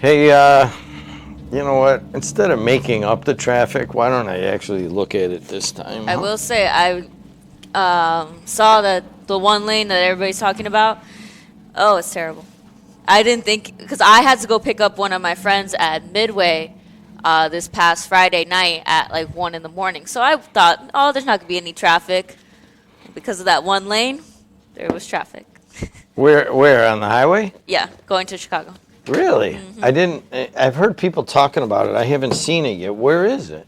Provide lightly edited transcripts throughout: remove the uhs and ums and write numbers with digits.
Hey, you know what? Instead of making up the traffic, why don't I actually look at it this time? I will say I saw that the one lane that everybody's talking about. Oh, it's terrible. I didn't think because I had to go pick up one of my friends at Midway this past Friday night at like 1 in the morning. So I thought, oh, there's not gonna be any traffic because of that one lane. There was traffic. Where on the highway? Yeah, going to Chicago. Really? I've heard people talking about it. I haven't seen it yet. Where is it?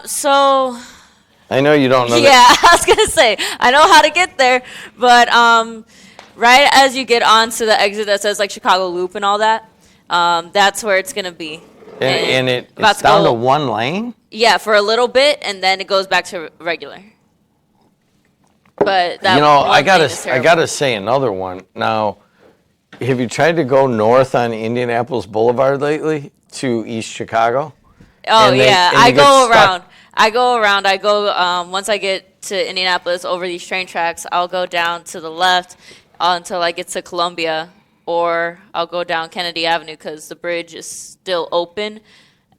So I know you don't know. yeah, I was gonna say I know how to get there, but right as you get onto the exit that says like Chicago Loop and all that, that's where it's gonna be. And it's down to one lane? Yeah, for a little bit, and then it goes back to regular. But that I gotta say another one. Now, have you tried to go north on Indianapolis Boulevard lately to East Chicago? Oh yeah, I go around. I go once I get to Indianapolis over these train tracks. I'll go down to the left until I get to Columbia, or I'll go down Kennedy Avenue because the bridge is still open,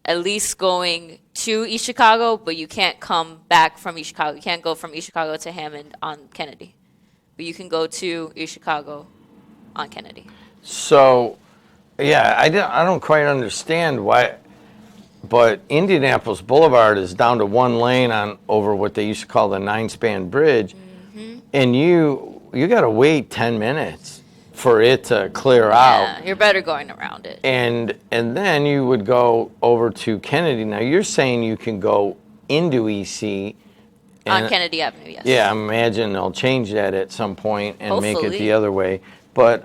at least going to East Chicago, but you can't come back from East Chicago. You can't go from East Chicago to Hammond on Kennedy, but you can go to East Chicago on Kennedy. So, yeah, I don't quite understand why, but Indianapolis Boulevard is down to one lane on over what they used to call the 9-span bridge, and you got to wait 10 minutes for it to clear out. Yeah, you're better going around it. And then you would go over to Kennedy. Now you're saying you can go into EC on Kennedy Avenue, yes. Yeah, I imagine they'll change that at some point and make it Hopefully. the other way. But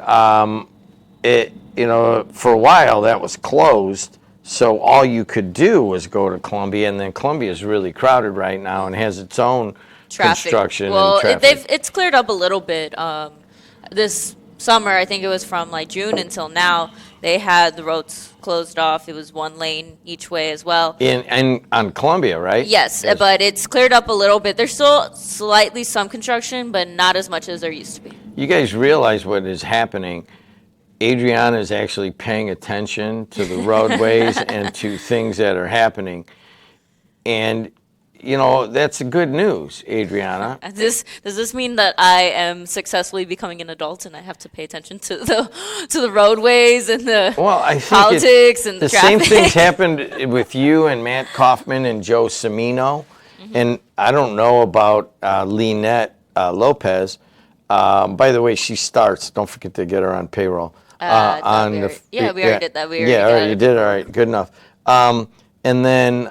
for a while that was closed, so all you could do was go to Columbia, and then Columbia is really crowded right now and has its own construction and traffic. It's cleared up a little bit. This summer, I think it was from like June until now, they had the roads closed off. It was one lane each way as well. And on Columbia, right? Yes, but it's cleared up a little bit. There's still slightly some construction, but not as much as there used to be. You guys realize what is happening. Adrianna is actually paying attention to the roadways and to things that are happening. And that's good news, Adrianna. Does this mean that I am successfully becoming an adult and I have to pay attention to the roadways and the politics and the traffic? Same things happened with you and Matt Kaufman and Joe Cimino. And I don't know about Lynette Lopez. By the way, she starts. Don't forget to get her on payroll. We already did that. You did. All right, good enough. And then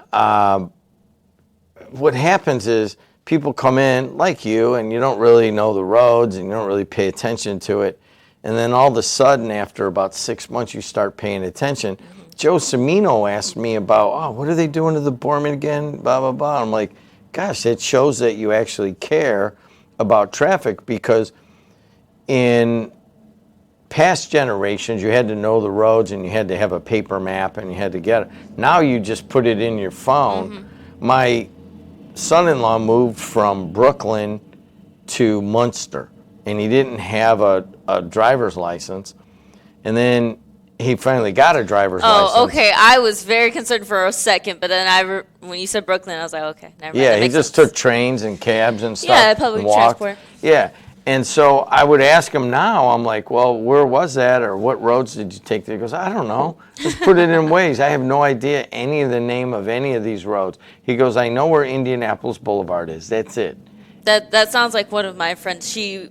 what happens is people come in like you, and you don't really know the roads, and you don't really pay attention to it. And then all of a sudden, after about 6 months, you start paying attention. Joe Cimino asked me about, what are they doing to the Borman again? Blah, blah, blah. I'm like, gosh, it shows that you actually care about traffic, because in past generations, you had to know the roads and you had to have a paper map and you had to get it. Now you just put it in your phone. My son-in-law moved from Brooklyn to Munster, and he didn't have a driver's license. And then he finally got a driver's license. Oh, okay. I was very concerned for a second, but then when you said Brooklyn, I was like, okay, never mind. Yeah, he just took trains and cabs and stuff. Yeah, public transport. Yeah. And so I would ask him now, I'm like, well, where was that, or what roads did you take there? He goes, I don't know. Just put it in Waze. I have no idea any of the name of any of these roads. He goes, I know where Indianapolis Boulevard is. That's it. That sounds like one of my friends. She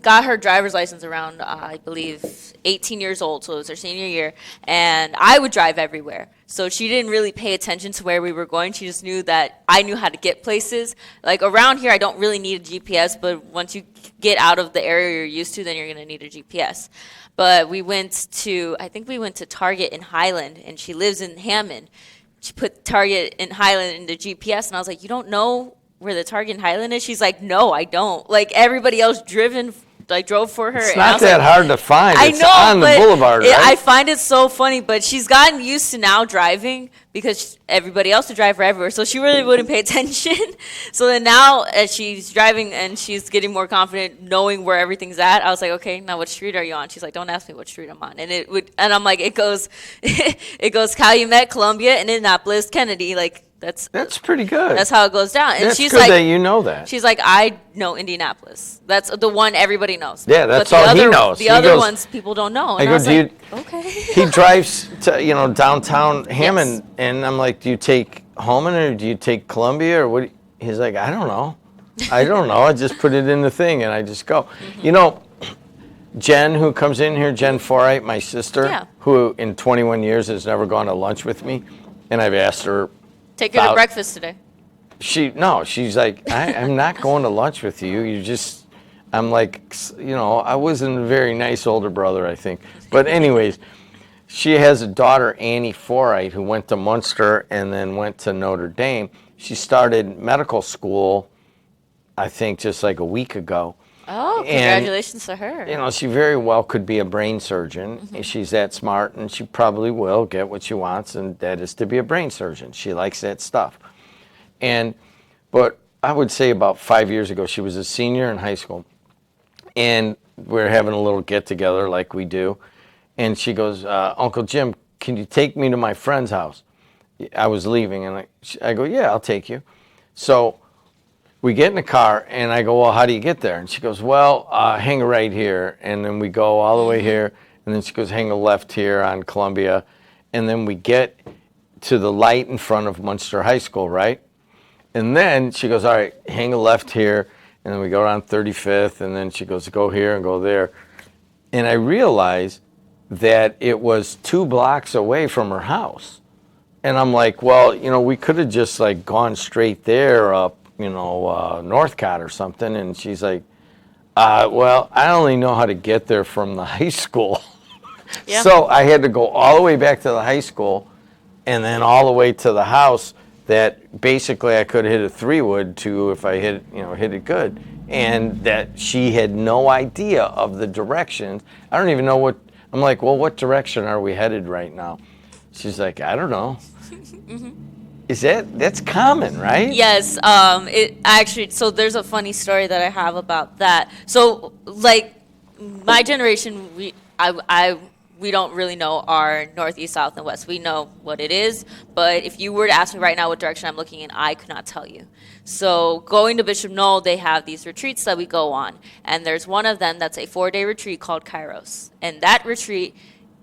got her driver's license around, I believe, 18 years old, so it was her senior year, and I would drive everywhere. So she didn't really pay attention to where we were going. She just knew that I knew how to get places. Like around here, I don't really need a GPS, but once you get out of the area you're used to, then you're going to need a GPS. But I think we went to Target in Highland, and she lives in Hammond. She put Target in Highland into GPS, and I was like, you don't know where the Target in Highland is? She's like, no, I don't. Like everybody else driven like drove for her. It's and I not was that like, hard to find. I It's know, on the but boulevard, right? I find it so funny. But she's gotten used to now driving because everybody else would drive her everywhere, so she really wouldn't pay attention. So then now, as she's driving and she's getting more confident, knowing where everything's at, I was like, okay, now what street are you on? She's like, don't ask me what street I'm on. And I'm like, it goes, it goes Calumet, Columbia, Indianapolis, Kennedy, like. That's pretty good. That's how it goes down. And That's she's good like, that you know that. She's like, I know Indianapolis. That's the one everybody knows. Yeah, that's but all he knows. The He other goes- ones people don't know. I And go, was do you? like, okay. He drives to downtown Hammond, Yes. and I'm like, do you take Holman or do you take Columbia or what? He's like, I don't know. I just put it in the thing and I just go. Jen, who comes in here, Jen Forite, my sister, Yeah. who in 21 years has never gone to lunch with me, and I've asked her. Take her to about- breakfast today. She's like, I'm not going to lunch with you. I'm like, I wasn't a very nice older brother, I think. But anyways, she has a daughter, Annie Forite, who went to Munster and then went to Notre Dame. She started medical school, I think, just like a week ago. Oh, And, congratulations to her. She very well could be a brain surgeon. Mm-hmm. She's that smart, and she probably will get what she wants, and that is to be a brain surgeon. She likes that stuff. But I would say about 5 years ago, she was a senior in high school, and we were having a little get-together like we do, and she goes, Uncle Jim, can you take me to my friend's house? I was leaving, and I go, yeah, I'll take you. So we get in the car, and I go, well, how do you get there? And she goes, well, hang a right here. And then we go all the way here, and then she goes, hang a left here on Columbia. And then we get to the light in front of Munster High School, right? And then she goes, all right, hang a left here. And then we go around 35th, and then she goes, go here and go there. And I realized that it was 2 blocks away from her house. And I'm like, well, we could have just like gone straight there up, Northcott or something. And she's like, well, I only know how to get there from the high school. Yeah. So I had to go all the way back to the high school and then all the way to the house that basically I could hit a 3-wood to if I hit it good. And that she had no idea of the directions. I don't even know I'm like, well, what direction are we headed right now? She's like, I don't know. That's common, right? Yes. So there's a funny story that I have about that. So like my generation, we don't really know our north, east, south, and west. We know what it is, but if you were to ask me right now what direction I'm looking in, I could not tell you. So going to Bishop Knoll, they have these retreats that we go on, and there's one of them that's a 4-day retreat called Kairos. And that retreat,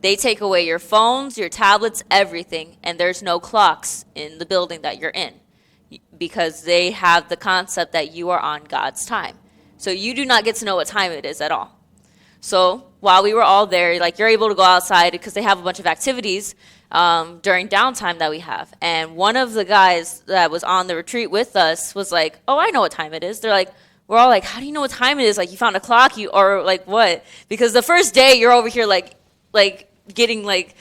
they take away your phones, your tablets, everything, and there's no clocks in the building that you're in because they have the concept that you are on God's time. So you do not get to know what time it is at all. So while we were all there, like you're able to go outside because they have a bunch of activities during downtime that we have. And one of the guys that was on the retreat with us was like, oh, I know what time it is. They're like, we're all like, how do you know what time it is? Like you found a clock, or like what? Because the first day you're over here like getting like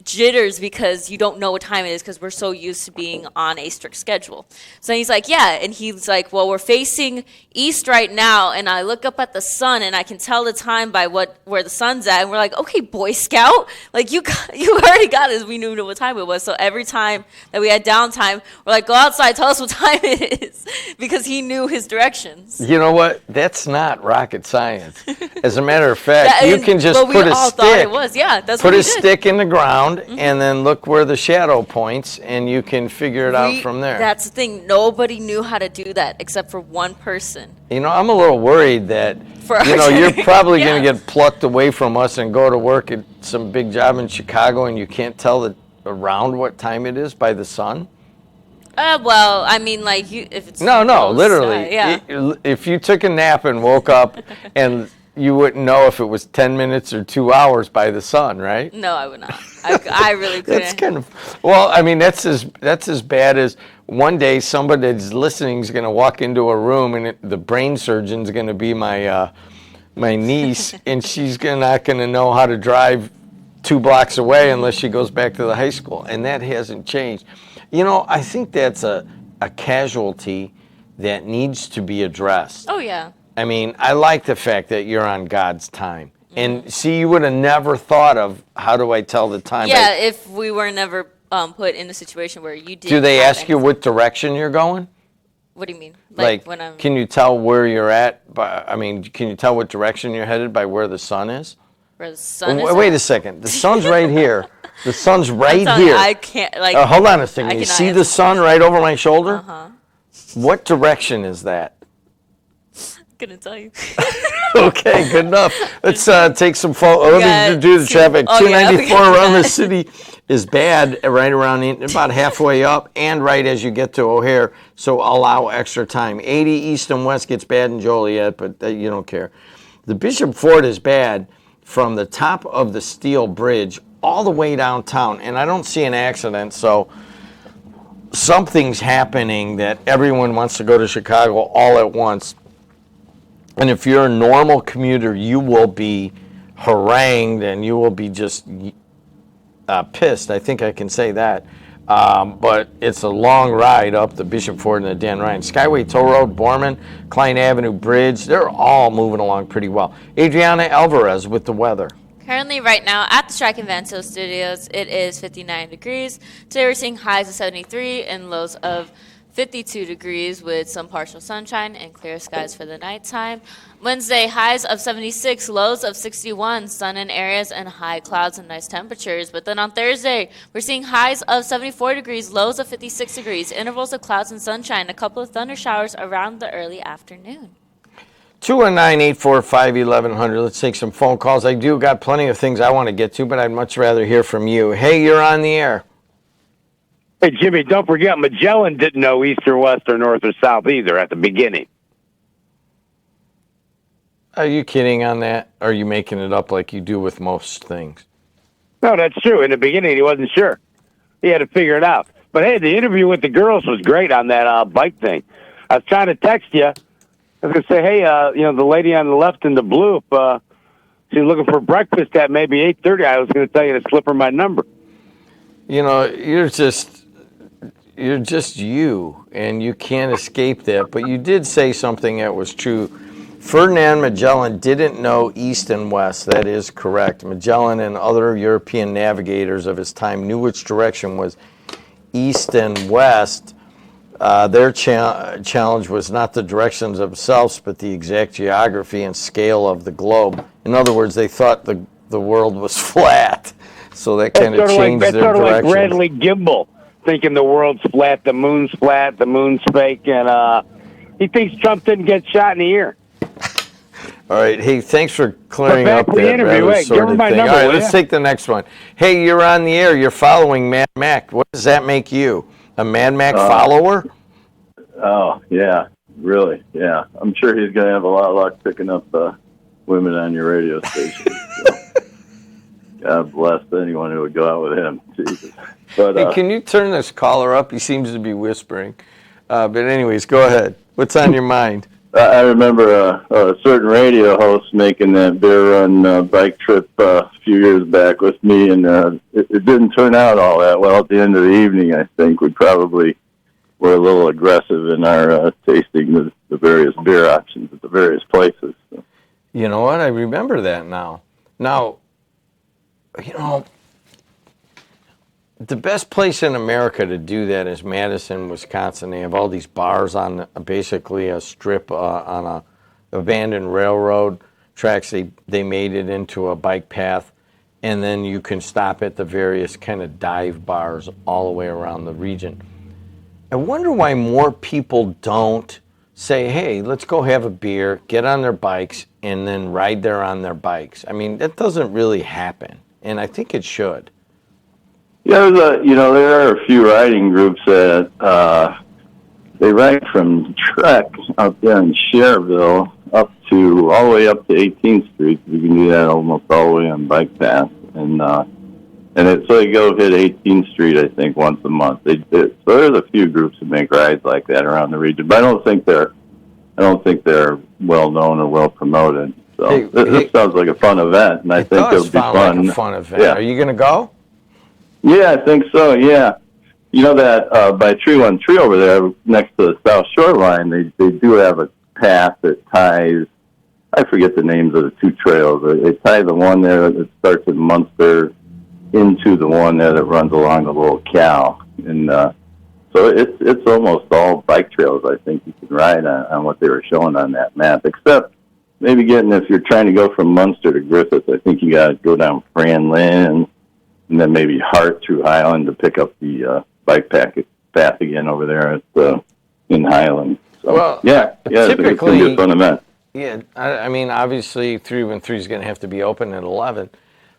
jitters because you don't know what time it is because we're so used to being on a strict schedule. So he's like, yeah. And he's like, well, we're facing east right now. And I look up at the sun and I can tell the time by where the sun's at. And we're like, okay, Boy Scout, like you already got it. We knew what time it was. So every time that we had downtime, we're like, go outside, tell us what time it is because he knew his directions. You know what? That's not rocket science. As a matter of fact, you can just we put a all stick. thought it was. Yeah, that's Put what a we did. stick in the ground and then look where the shadow points, and you can figure it out from there. That's the thing. Nobody knew how to do that except for one person. I'm a little worried that you're probably going to get plucked away from us and go to work at some big job in Chicago, and you can't tell around what time it is by the sun. Well, I mean, like if it's No, close, literally. yeah. If you took a nap and woke up and you wouldn't know if it was 10 minutes or 2 hours by the sun, right? No, I would not. I really couldn't. That's kind of, well, I mean, that's as bad as one day somebody that's listening is going to walk into a room and the brain surgeon's going to be my niece, and she's not going to know how to drive 2 blocks away unless she goes back to the high school, and that hasn't changed. I think that's a casualty that needs to be addressed. Oh yeah. I mean, I like the fact that you're on God's time. And see, you would have never thought of, how do I tell the time? Yeah, if we were never put in a situation where you did. Do they ask you what direction you're going? What do you mean? Like when I'm. can you tell where you're at? Can you tell what direction you're headed by where the sun is? Where the sun is? Wait a second. The sun's right here. The sun's right I'm here. I can't, hold on a second. You see the sun right over my shoulder? Uh-huh. What direction is that? Couldn't tell you. Okay, good enough. Let's take some photos. Let me do the traffic. Oh, 294 around the city is bad, right around about halfway up and right as you get to O'Hare, so allow extra time. 80 east and west gets bad in Joliet, but you don't care. The Bishop Ford is bad from the top of the steel bridge all the way downtown, and I don't see an accident, so something's happening that everyone wants to go to Chicago all at once. And if you're a normal commuter, you will be harangued and you will be just pissed. I think I can say that. But it's a long ride up the Bishop Ford and the Dan Ryan. Skyway Toll Road, Borman, Klein Avenue Bridge, they're all moving along pretty well. Adrianna Alvarez with the weather. Currently, right now, at the Strike and Vansville Studios, it is 59 degrees. Today, we're seeing highs of 73 and lows of 52 degrees with some partial sunshine and clear skies for the nighttime. Wednesday, highs of 76, lows of 61, sun in areas and high clouds and nice temperatures. But then on Thursday, we're seeing highs of 74 degrees, lows of 56 degrees, intervals of clouds and sunshine, a couple of thunder showers around the early afternoon. 219-845-1100. Let's take some phone calls. I do got plenty of things I want to get to, but I'd much rather hear from you. Hey, you're on the air. Hey, Jimmy, don't forget, Magellan didn't know east or west or north or south either at the beginning. Are you kidding on that? Or are you making it up like you do with most things? No, that's true. In the beginning, he wasn't sure. He had to figure it out. But, hey, the interview with the girls was great on that bike thing. I was trying to text you. I was going to say, hey, the lady on the left in the blue, if she's looking for breakfast at maybe 8:30, I was going to tell you to slip her my number. You know, you're just you, and you can't escape that. But you did say something that was true. Ferdinand Magellan didn't know east and west. That is correct. Magellan and other European navigators of his time knew which direction was east and west. Their challenge was not the directions themselves, but the exact geography and scale of the globe. In other words, they thought the world was flat, so that kind of changed their direction. That's sort of like Bradley Gimbel, thinking the world's flat, the moon's fake, and he thinks Trump didn't get shot in the ear. All right. Hey, thanks for clearing up that rather sordid thing. All right, let's take the next one. Hey, you're on the air. You're following Mad Mac. What does that make you? A Mad Mac follower? Oh, yeah, really, yeah. I'm sure he's going to have a lot of luck picking up women on your radio station. So. God bless anyone who would go out with him. Jesus. But, hey, can you turn this caller up? He seems to be whispering. But anyways, go ahead. What's on your mind? I remember a certain radio host making that bear run bike trip a few years back with me, and it didn't turn out all that well at the end of the evening. I think we probably were a little aggressive in our tasting the various beer options at the various places. So. You know what? I remember that now. Now, you know, the best place in America to do that is Madison, Wisconsin. They have all these bars on basically a strip on a abandoned railroad tracks. They made it into a bike path, and then you can stop at the various kind of dive bars all the way around the region. I wonder why more people don't say, hey, let's go have a beer, get on their bikes, and then ride there on their bikes. I mean, that doesn't really happen, and I think it should. Yeah, there are a few riding groups that they ride from Trek out there in Cherville all the way up to 18th Street. You can do that almost all the way on bike path, so they go hit 18th Street, I think, once a month. So there's a few groups that make rides like that around the region, but I don't think they're well known or well promoted. So this sounds like a fun event, and I think it'll be fun. Like a fun event. Yeah. Are you going to go? Yeah, I think so, yeah. You know that by 313 over there next to the South Shore line, they do have a path that ties, I forget the names of the two trails. They tie the one there that starts in Munster into the one there that runs along the little cow. And so it's almost all bike trails, I think, you can ride on what they were showing on that map, except maybe if you're trying to go from Munster to Griffith, I think you got to go down Franlin and then maybe Hart through Highland to pick up the bike path again over there in Highland. So, Well, yeah, it's going to be a fun event. Yeah, I mean, obviously 313 is going to have to be open at 11.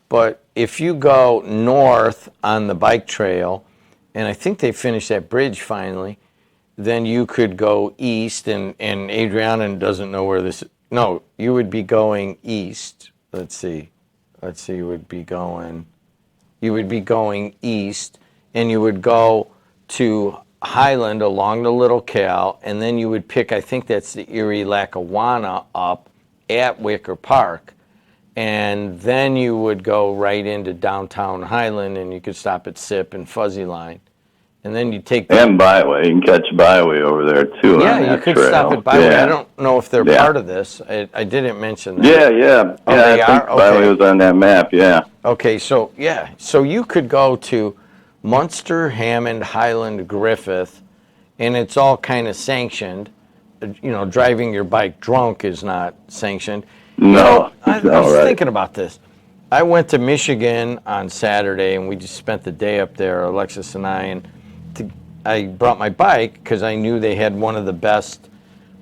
But if you go north on the bike trail, and I think they finished that bridge finally, then you could go east, and Adrianna doesn't know where this is. No, you would be going east. Let's see, you would be going east, and you would go to Highland along the Little Cal, and then you would pick, I think that's the Erie Lackawanna up at Wicker Park, and then you would go right into downtown Highland, and you could stop at Sip and Fuzzy Line, and then you take and Byway. You can catch Byway over there too. Yeah, on that you could trail. stop at Byway. Yeah. I don't know if they're part of this. I didn't mention that. Yeah. Oh, I they think are? Byway was on that map. Yeah. Okay, so you could go to Munster, Hammond, Highland, Griffith, and it's all kind of sanctioned. You know, driving your bike drunk is not sanctioned. No, I was thinking about this. I went to Michigan on Saturday, and we just spent the day up there, Alexis and I, and I brought my bike because I knew they had one of the best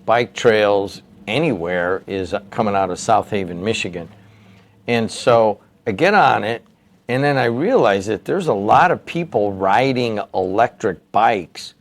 bike trails anywhere is coming out of South Haven, Michigan. And so I get on it, and then I realize that there's a lot of people riding electric bikes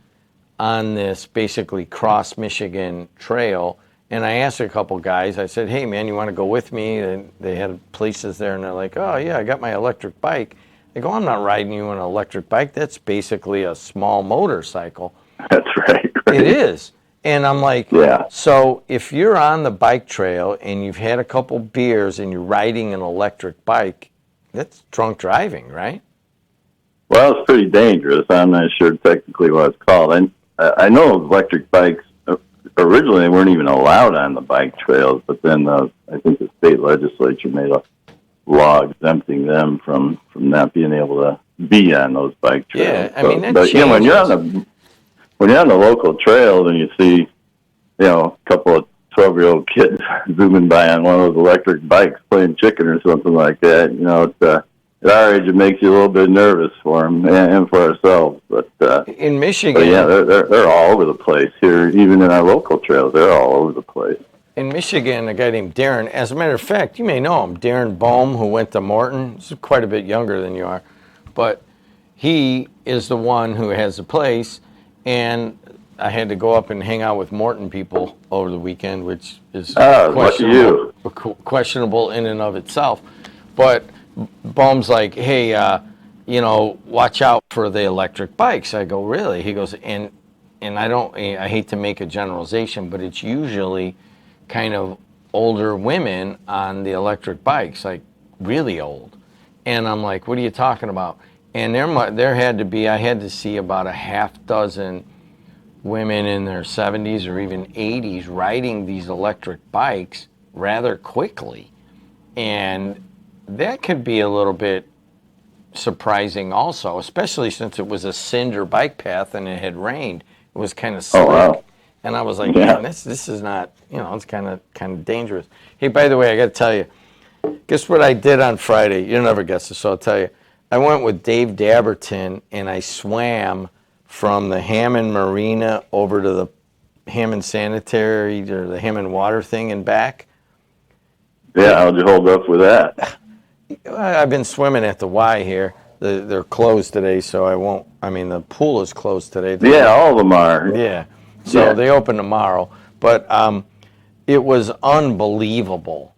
on this basically cross Michigan trail. And I asked a couple guys, I said, hey man, you want to go with me? And they had places there, and they're like, oh yeah, I got my electric bike. I go, I'm not riding you on an electric bike. That's basically a small motorcycle. That's right. It is. And I'm like, yeah. So if you're on the bike trail and you've had a couple beers and you're riding an electric bike, that's drunk driving, right? Well, it's pretty dangerous. I'm not sure technically what it's called. And I know electric bikes originally weren't even allowed on the bike trails, but then I think the state legislature made a law exempting them from not being able to be on those bike trails. Yeah, I mean, that but changes. When you're on the local trails and you see, a couple of 12-year-old kids zooming by on one of those electric bikes playing chicken or something like that, at our age it makes you a little bit nervous for them and for ourselves. But in Michigan, they're all over the place here. Even in our local trails, they're all over the place. In Michigan, a guy named Darren, as a matter of fact, you may know him, Darren Bohm, who went to Morton. He's quite a bit younger than you are. But he is the one who has the place, and I had to go up and hang out with Morton people over the weekend, which is questionable in and of itself. But Bohm's like, hey, watch out for the electric bikes. I go, really? He goes, and I hate to make a generalization, but it's usually kind of older women on the electric bikes, like really old. And I'm like, what are you talking about? And there had to be, I had to see about a half dozen women in their 70s or even 80s riding these electric bikes rather quickly. And that could be a little bit surprising also, especially since it was a cinder bike path and it had rained. It was kind of slick. Oh, wow. And I was like, man, this is not, it's kind of dangerous. Hey, by the way, I got to tell you, guess what I did on Friday? You'll never guess this, so I'll tell you. I went with Dave Dabberton, and I swam from the Hammond Marina over to the Hammond Sanitary, or the Hammond Water thing and back. Yeah, how'd you hold up with that? I've been swimming at the Y here. They're closed today, so I won't. I mean, the pool is closed today. All of them are. Yeah. So they open tomorrow. But it was unbelievable.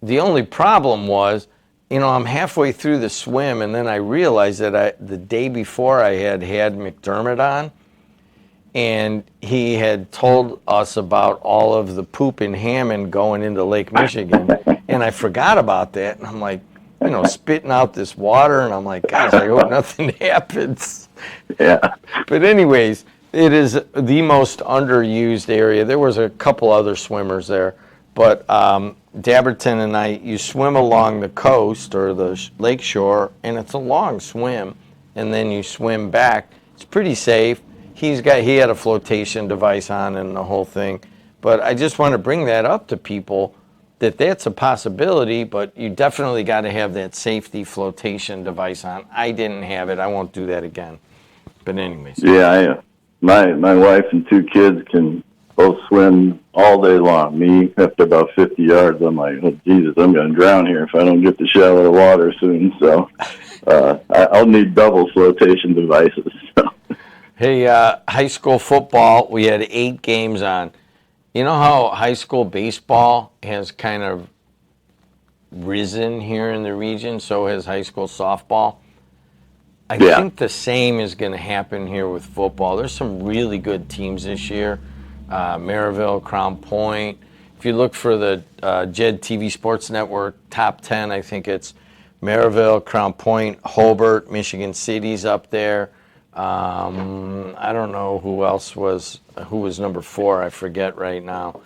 The only problem was, I'm halfway through the swim, and then I realized that the day before I had McDermott on, and he had told us about all of the poop in Hammond going into Lake Michigan, and I forgot about that, and I'm like, spitting out this water, and I'm like, gosh, I hope nothing happens. Yeah. But anyways, It is the most underused area. There was a couple other swimmers there, but Dabberton and you swim along the coast or the lake shore, and it's a long swim, and then you swim back. It's pretty safe. He had a flotation device on and the whole thing, but I just want to bring that up to people that that's a possibility, but you definitely got to have that safety flotation device on. I didn't have it. I won't do that again. But anyways. Yeah, my wife and 2 kids can both swim all day long. Me, after about 50 yards, I'm like, oh, Jesus, I'm going to drown here if I don't get to shallow water soon. So I'll need double flotation devices. So. Hey, high school football, we had 8 games on. You know how high school baseball has kind of risen here in the region? So has high school softball. I think the same is going to happen here with football. There's some really good teams this year. Maryville, Crown Point. If you look for the JED TV Sports Network top 10, I think it's Maryville, Crown Point, Hobart, Michigan City's up there. I don't know who was number 4. I forget right now.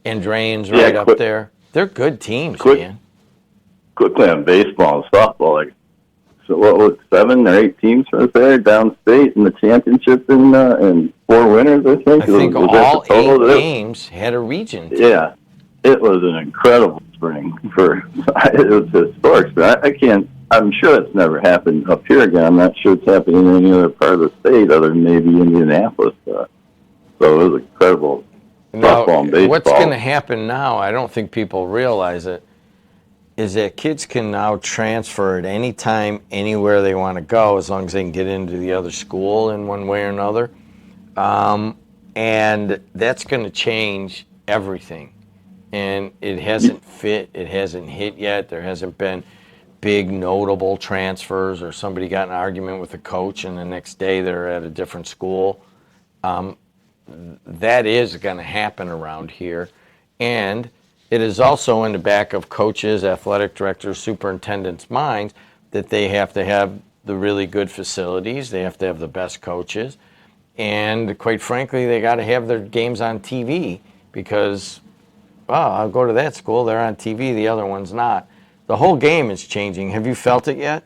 Andrean's right up there. They're good teams, man. Quickly on baseball and softball, like, so what was 7 or 8 teams right there downstate in the championship and 4 winners, I think. I think all 8 games had a region team. Yeah, it was an incredible spring it was historic. I'm sure it's never happened up here again. I'm not sure it's happening in any other part of the state other than maybe Indianapolis. So it was incredible. Softball and baseball. What's going to happen now, I don't think people realize it, is that kids can now transfer at any time, anywhere they want to go, as long as they can get into the other school in one way or another. And that's going to change everything. And it hasn't hit yet. There hasn't been big notable transfers or somebody got in an argument with a coach and the next day they're at a different school. That is going to happen around here. And it is also in the back of coaches, athletic directors, superintendents' minds that they have to have the really good facilities. They have to have the best coaches. And quite frankly, they got to have their games on TV because, well, I'll go to that school. They're on TV. The other one's not. The whole game is changing. Have you felt it yet?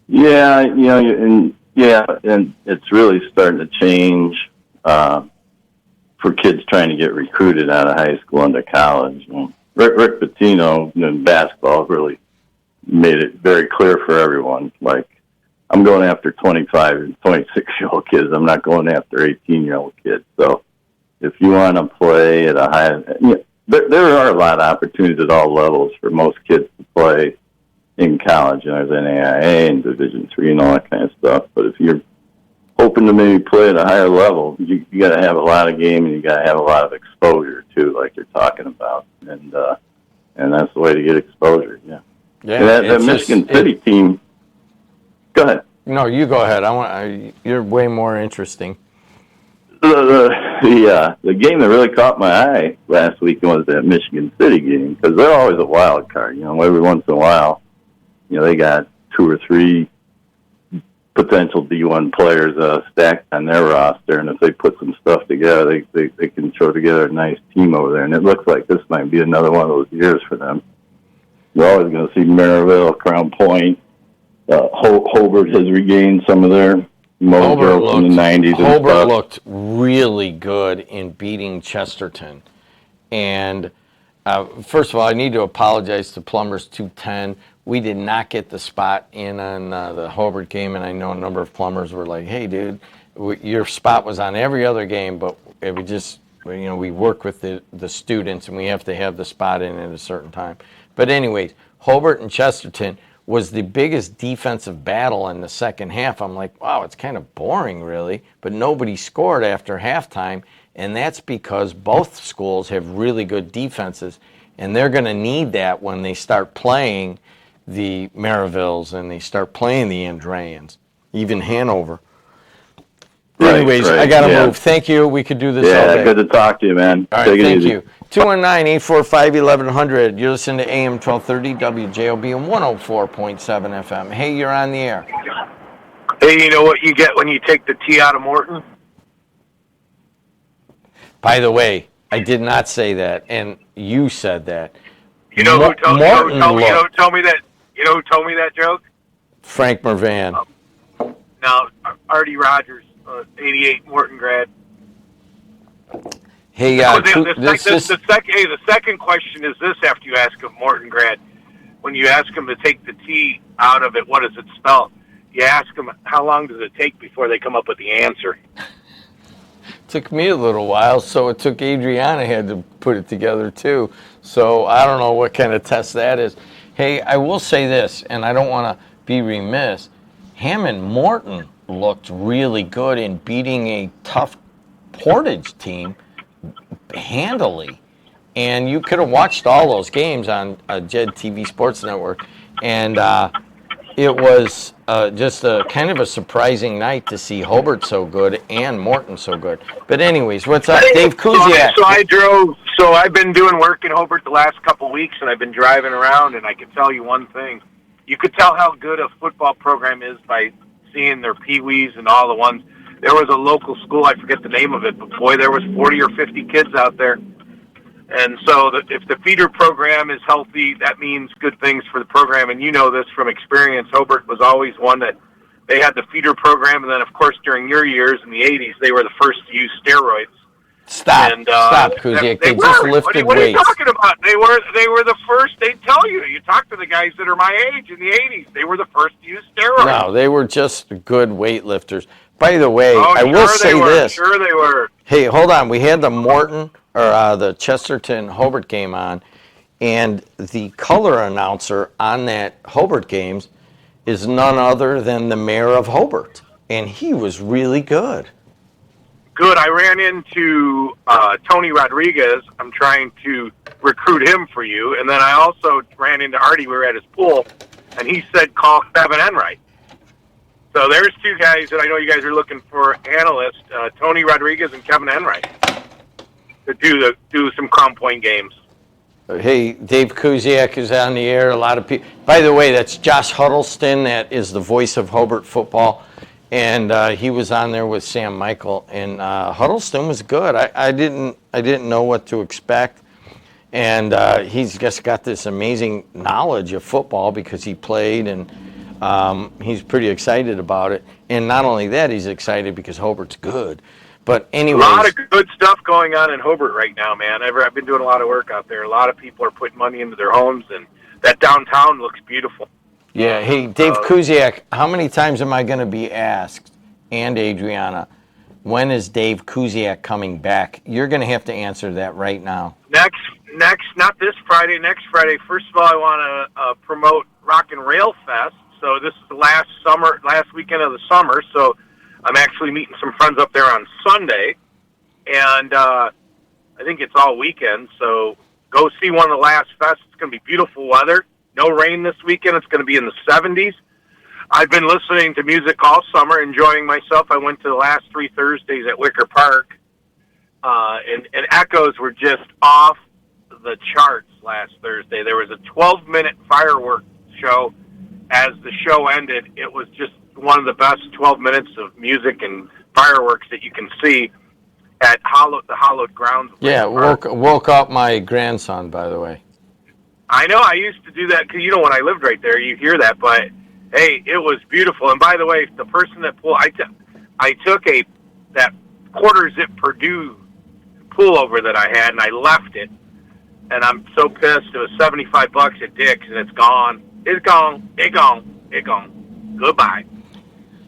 Yeah, and it's really starting to change for kids trying to get recruited out of high school into college. Rick Pitino in basketball really made it very clear for everyone. Like, I'm going after 25 and 26-year-old kids. I'm not going after 18-year-old kids. So if you want to play at a high, there are a lot of opportunities at all levels for most kids to play in college. There's NAIA and Division III and all that kind of stuff. But if you're hoping to maybe play at a higher level, you got to have a lot of game and you got to have a lot of exposure too, like you're talking about, and that's the way to get exposure. Yeah. And that Michigan City team. Go ahead. No, you go ahead. You're way more interesting. The game that really caught my eye last weekend was that Michigan City game because they're always a wild card. Every once in a while, they got 2 or 3 potential D1 players stacked on their roster, and if they put some stuff together, they can throw together a nice team over there. And it looks like this might be another one of those years for them. You're always going to see Maryville, Crown Point. Hobart has regained some of their mojo from the 90s. Hobart looked really good in beating Chesterton. And first of all, I need to apologize to Plumbers 210. We did not get the spot in on the Hobart game, and I know a number of plumbers were like, hey, dude, your spot was on every other game, but we just, we work with the students, and we have to have the spot in at a certain time. But anyways, Hobart and Chesterton was the biggest defensive battle in the second half. I'm like, wow, it's kind of boring, really, but nobody scored after halftime, and that's because both schools have really good defenses, and they're going to need that when they start playing the Maryvilles and they start playing the Andreans, even Hanover. Anyways, I got to move. Thank you. We could do this all day. Yeah, good to talk to you, man. All right, thank you. 219-845-1100. You're listening to AM 1230 WJOB and 104.7 FM. Hey, you're on the air. Hey, you know what you get when you take the T out of Morton? By the way, I did not say that, and you said that. You know who told Morton me that? You know who told me that joke? Frank Mervan. Now, Artie Rogers, 88 Morton grad. Hey, the second question is this after you ask of Morton grad. When you ask them to take the T out of it, what does it spell? You ask them, how long does it take before they come up with the answer? Took me a little while, so it took Adrianna had to put it together too. So I don't know what kind of test that is. Hey, I will say this, and I don't want to be remiss. Hammond Morton looked really good in beating a tough Portage team handily. And you could have watched all those games on JED TV Sports Network. And it was just a kind of a surprising night to see Hobart so good and Morton so good. But anyways, what's up, Dave Kuziak? So I've been doing work in Hobart the last couple of weeks, and I've been driving around, and I can tell you one thing. You could tell how good a football program is by seeing their peewees and all the ones. There was a local school, I forget the name of it, but boy, there was 40 or 50 kids out there. And so if the feeder program is healthy, that means good things for the program. And you know this from experience. Hobart was always one that they had the feeder program. And then, of course, during your years in the 80s, they were the first to use steroids. Stop, Kuziak. They just lifted weights. What are you talking about? They were the first. They tell you. You talk to the guys that are my age in the 80s. They were the first to use steroids. No, they were just good weightlifters. By the way, I will say this. Sure they were. Hey, hold on. We had the Morton or the Chesterton Hobart game on, and the color announcer on that Hobart games is none other than the mayor of Hobart, and he was really good. Good. I ran into Tony Rodriguez. I'm trying to recruit him for you, and then I also ran into Artie. We were at his pool, and he said call Kevin Enright. So there's two guys that I know you guys are looking for analysts, Tony Rodriguez and Kevin Enright, to do some Crown Point games. Hey, Dave Kuziak is on the air. A lot of people. By the way, that's Josh Huddleston. That is the voice of Hobart football, and he was on there with Sam Michael. And Huddleston was good. I didn't know what to expect, and he's just got this amazing knowledge of football because he played and. He's pretty excited about it. And not only that, he's excited because Hobart's good. But anyways. A lot of good stuff going on in Hobart right now, man. I've been doing a lot of work out there. A lot of people are putting money into their homes, and that downtown looks beautiful. Yeah. Hey, Dave Kuziak, how many times am I going to be asked, and Adrianna, when is Dave Kuziak coming back? You're going to have to answer that right now. Next, not this Friday, next Friday. First of all, I want to promote Rock and Rail Fest. So this is the last weekend of the summer. So I'm actually meeting some friends up there on Sunday, and I think it's all weekend. So go see one of the last fests. It's going to be beautiful weather. No rain this weekend. It's going to be in the 70s. I've been listening to music all summer, enjoying myself. I went to the last 3 Thursdays at Wicker Park, and echoes were just off the charts last Thursday. There was a 12-minute fireworks show. As the show ended, it was just one of the best 12 minutes of music and fireworks that you can see at the hallowed grounds. Yeah, woke up my grandson, by the way. I know. I used to do that because, when I lived right there, you hear that. But, hey, it was beautiful. And, by the way, the person that pulled, I took that quarter-zip Purdue pullover that I had, and I left it. And I'm so pissed. It was $75 at Dick's, and it's gone. It's gone. It's gone. It's gone. Goodbye.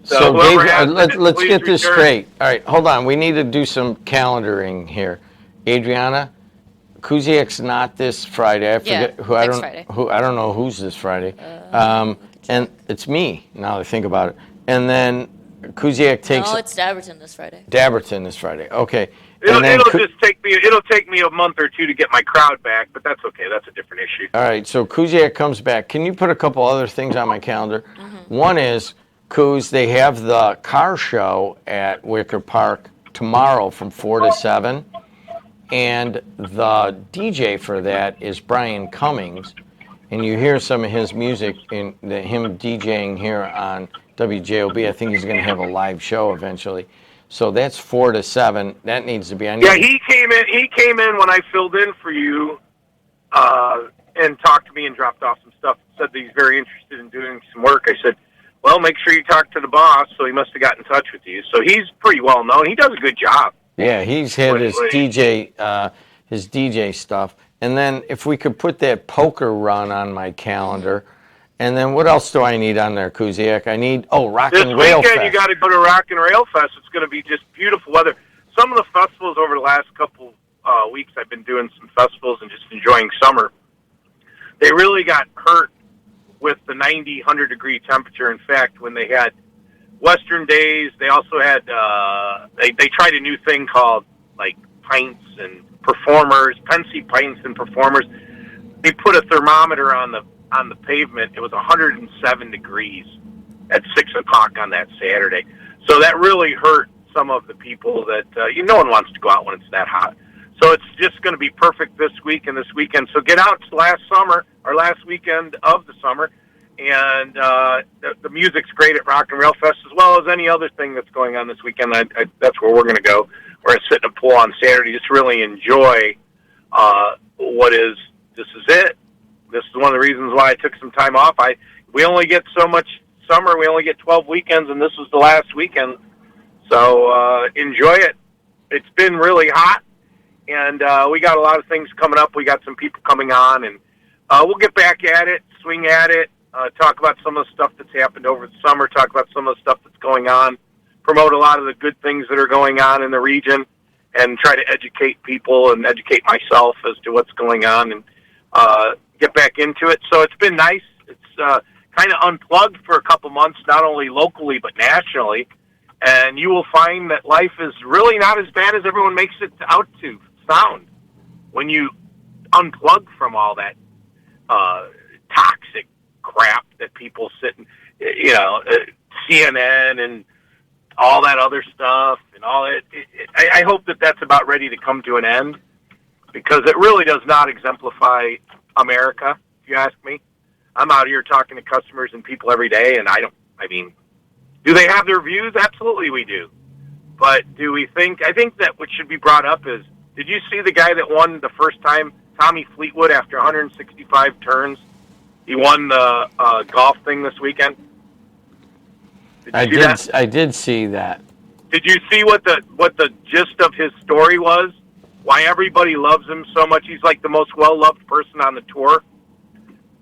So Dave, let's get this straight. All right, hold on. We need to do some calendaring here. Adrianna, Kuziak's not this Friday. I forget who I don't know who's this Friday. And it's me. Now that I think about it. And then Kuziak takes. No, it's Dabberton this Friday. Dabberton this Friday. Okay. It'll take me a month or two to get my crowd back, but that's okay. That's a different issue. All right, so Kuziak comes back. Can you put a couple other things on my calendar? Mm-hmm. One is, Kuz, they have the car show at Wicker Park tomorrow from 4 to 7, and the DJ for that is Brian Cummings, and you hear some of his music in him DJing here on WJOB. I think he's going to have a live show eventually. So that's 4 to 7. That needs to be on. Yeah, he came in. He came in when I filled in for you, and talked to me and dropped off some stuff. Said that he's very interested in doing some work. I said, "Well, make sure you talk to the boss." So he must have got in touch with you. So he's pretty well known. He does a good job. Yeah, he's had his DJ stuff. And then if we could put that poker run on my calendar. And then what else do I need on there, Kuziak? I need, Rock and Rail Fest. This weekend you got to go to Rock and Rail Fest. It's going to be just beautiful weather. Some of the festivals over the last couple weeks, I've been doing some festivals and just enjoying summer. They really got hurt with the 90, 100-degree temperature. In fact, when they had Western Days, they also had, they tried a new thing called, like, pints and performers, Pensy pints and performers. They put a thermometer on the pavement. It was 107 degrees at 6 o'clock on that Saturday. So that really hurt some of the people that, no one wants to go out when it's that hot. So it's just going to be perfect this week and this weekend. So get out to last weekend of the summer. And the music's great at Rock and Rail Fest, as well as any other thing that's going on this weekend. That's where we're going to go. We're going to sit in a pool on Saturday, just really enjoy this is it. This is one of the reasons why I took some time off. We only get so much summer. We only get 12 weekends, and this was the last weekend. So enjoy it. It's been really hot, and we got a lot of things coming up. We got some people coming on, and we'll get back at it, swing at it, talk about some of the stuff that's happened over the summer, talk about some of the stuff that's going on, promote a lot of the good things that are going on in the region, and try to educate people and educate myself as to what's going on, and get back into it. So it's been nice. It's kind of unplugged for a couple months, not only locally but nationally, and you will find that life is really not as bad as everyone makes it out to sound when you unplug from all that toxic crap that people sit and, CNN and all that other stuff and all it. I hope that that's about ready to come to an end, because it really does not exemplify America, if you ask me. I'm out here talking to customers and people every day, and do they have their views? Absolutely we do. But I think that what should be brought up is, did you see the guy that won the first time, Tommy Fleetwood, after 165 turns? He won the golf thing this weekend. I did see that. Did you see what the gist of his story was? Why everybody loves him so much? He's like the most well-loved person on the tour.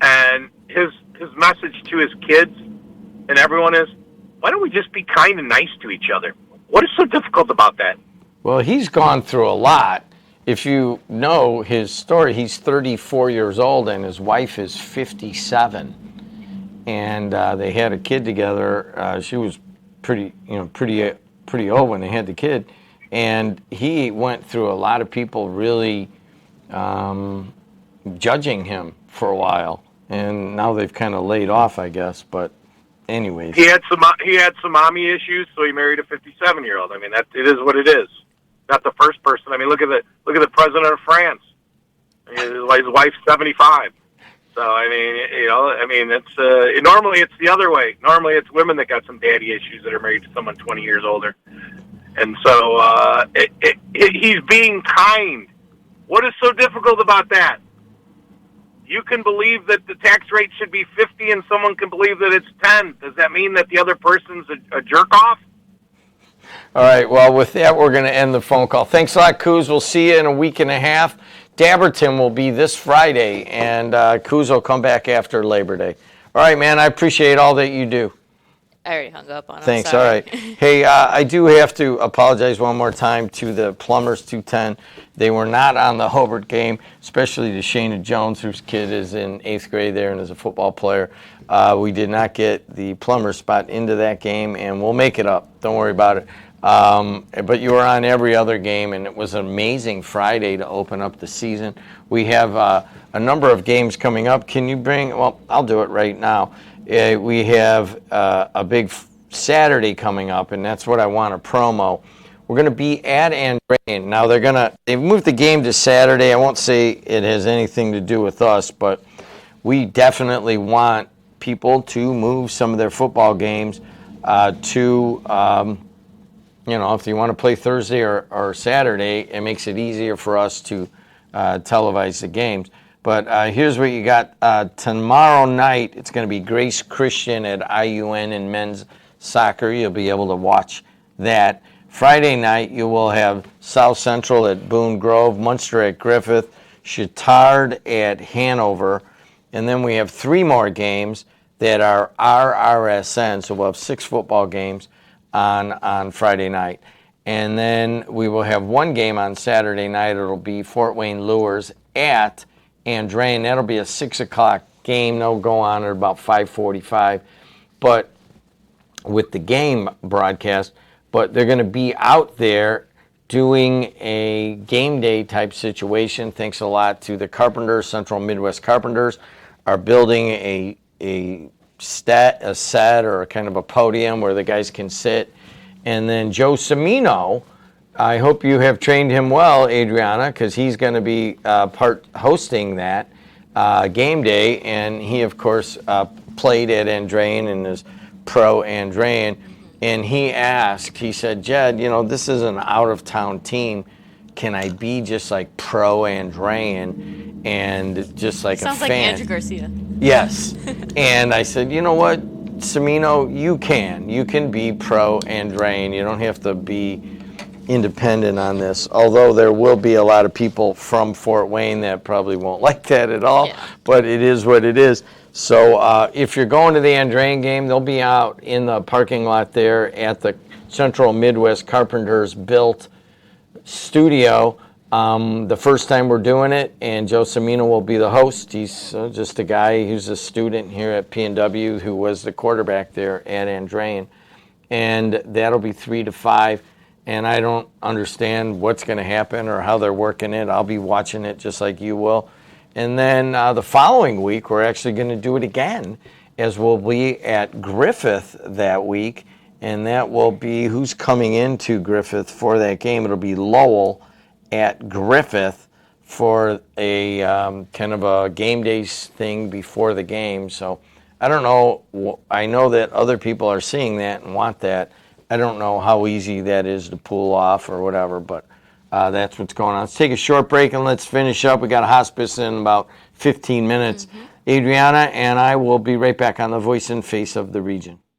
And his message to his kids and everyone is, why don't we just be kind and nice to each other? What is so difficult about that? Well, he's gone through a lot. If you know his story, he's 34 years old and his wife is 57. And they had a kid together. She was pretty old when they had the kid. And he went through a lot of people really judging him for a while. And now they've kind of laid off, I guess. But anyways. He had some mommy issues, so he married a 57-year-old. It is what it is. Not the first person. Look at the president of France. His wife's 75. So it's normally it's the other way. Normally it's women that got some daddy issues that are married to someone 20 years older. And so he's being kind. What is so difficult about that? You can believe that the tax rate should be 50 and someone can believe that it's 10. Does that mean that the other person's a jerk-off? All right, well, with that, we're going to end the phone call. Thanks a lot, Kuz. We'll see you in a week and a half. Dabberton will be this Friday, and Kuz will come back after Labor Day. All right, man, I appreciate all that you do. I already hung up on him. Thanks, sorry. all right. Hey, I do have to apologize one more time to the Plumbers 210. They were not on the Hobart game, especially to Shayna Jones, whose kid is in 8th grade there and is a football player. We did not get the Plumber spot into that game, and we'll make it up. Don't worry about it. But you were on every other game, and it was an amazing Friday to open up the season. We have a number of games coming up. Can you I'll do it right now. We have a big Saturday coming up, and that's what I want to promo. We're going to be at Andrean. Now, they've moved the game to Saturday. I won't say it has anything to do with us, but we definitely want people to move some of their football games to if you want to play Thursday or Saturday, it makes it easier for us to televise the games. But here's what you got. Tomorrow night, it's going to be Grace Christian at IUN in men's soccer. You'll be able to watch that. Friday night, you will have South Central at Boone Grove, Munster at Griffith, Chittard at Hanover, and then we have 3 more games that are RRSN, so we'll have 6 football games on Friday night. And then we will have 1 game on Saturday night. It'll be Fort Wayne Lures at Andrean. That'll be a 6 o'clock game. They'll go on at about 5:45. But with the game broadcast, but they're going to be out there doing a game day type situation. Thanks a lot to the Carpenters, Central Midwest Carpenters, are building a set or a kind of a podium where the guys can sit. And then Joe Cimino, I hope you have trained him well, Adrianna, because he's going to be hosting that game day. And he, of course, played at Andrean and is pro Andrean. And he said, Jed, this is an out-of-town team. Can I be just like pro Andrean and just like a fan? Sounds like Andrew Garcia. Yes. And I said, you know what, Cimino, you can be pro Andrean. You don't have to be independent on this, although there will be a lot of people from Fort Wayne that probably won't like that at all, but it is what it is. So if you're going to the Andrean game, they'll be out in the parking lot there at the Central Midwest Carpenters built studio the first time we're doing it, and Joe Cimino will be the host. He's just a guy who's a student here at P&W who was the quarterback there at Andrean, and that'll be 3 to 5. And I don't understand what's going to happen or how they're working it. I'll be watching it just like you will. And then the following week, we're actually going to do it again, as we'll be at Griffith that week. And that will be who's coming into Griffith for that game. It'll be Lowell at Griffith for a kind of a game day thing before the game. So I don't know. I know that other people are seeing that and want that. I don't know how easy that is to pull off or whatever, but that's what's going on. Let's take a short break and let's finish up. We got a hospice in about 15 minutes. Adrianna and I will be right back on the Voice and Face of the Region.